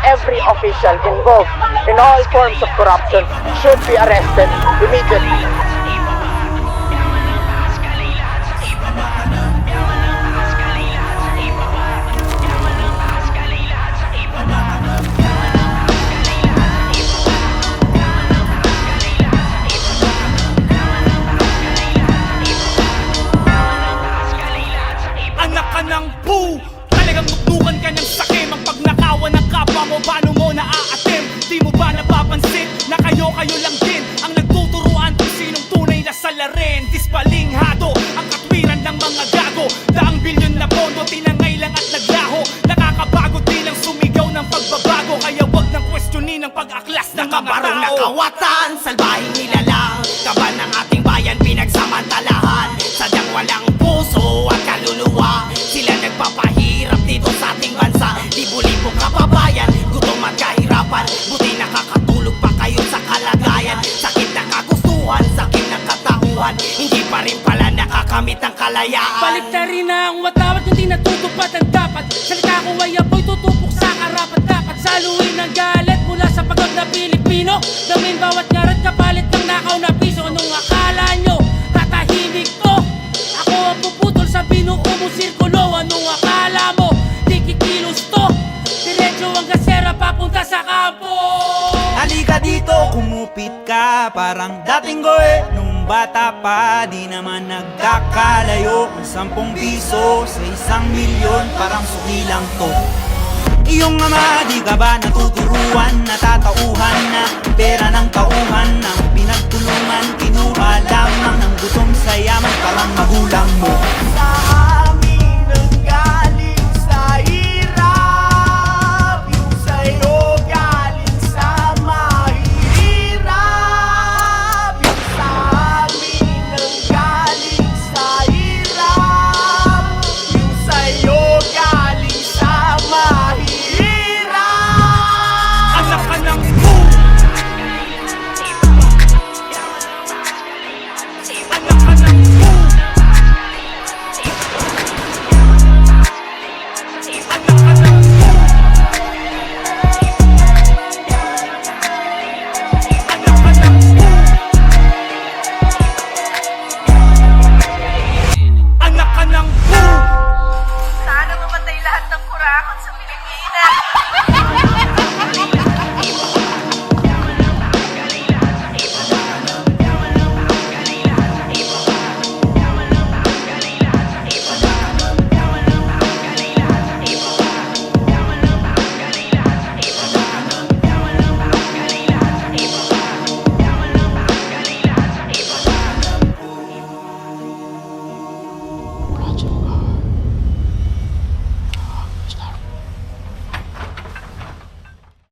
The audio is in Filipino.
Every official involved in all forms of corruption should be arrested immediately. Anak ka ng boo! Talagang tuktukan ka ng sakim. Ang pagnakawan ng kapwa mo, paano mo naaatim? Di mo ba napapansin na kayo-kayo lang din ang nagtuturuan kung sinong tunay na salarin? Dispalinghado ang katwiran ng mga gago. Daang bilyon na pondo, tinangay lang at naglaho. Nakakabago din ang sumigaw ng pagbabago. Kaya wag nang questionin ang pag-aklas ng mga Nakabarong tao. nakawatan, salbahing nilalang kaban ng ating bayan pinagsamantalahan. Sadyang walang puso at kaluluwa, sila nagpapahirap dito sa ating bansa. Libo-libong kababayan, gutom at kahirapan, buti nakakatulog pa kayo sa kalagayan. Sakit na kagustuhan, sakit na katauhan, hindi pa rin pala nakakamit ang kalayaan. Baliktarin na ang watawat kung di natutupad ang dapat. Salita ko ay apoy tutupok sa karapat-dapat. Saluhin ng galit mula sa pagod na Pilipino. Damin bawat ngarat kapalit ng nakaw na piso. Anong akala nyo? Tatahimik to? Ako ang puputol sa binuo mong sirkulo. Anong akala mo? Di kikilos to? Diretso ang gasera papunta sa kampo. Halika dito, kumupit ka. Parang dating goe nung bata pa. Di naman nagkakalayo ang 10 piso sa 1 milyon, parang suki lang to. Iyong ama, di ka ba natuturuan? Natatauhan na pera ng tauhan ng pinagtulungan. Kinuha lamang ng gutom sa yaman, parang magulang mo. Sa amin ang galing sa hirap, yung sa'yo galing sa mahirap. Yung sa amin ang galing sa hirap, yung sa'yo galing sa mahirap. Anak ka ng boo! Anak ka ng boo! Anak ka ng boo! Anak ka ng boo! Anak ka ng boo! Sana mamatay lahat ng kurakot sa Pilipinas. Project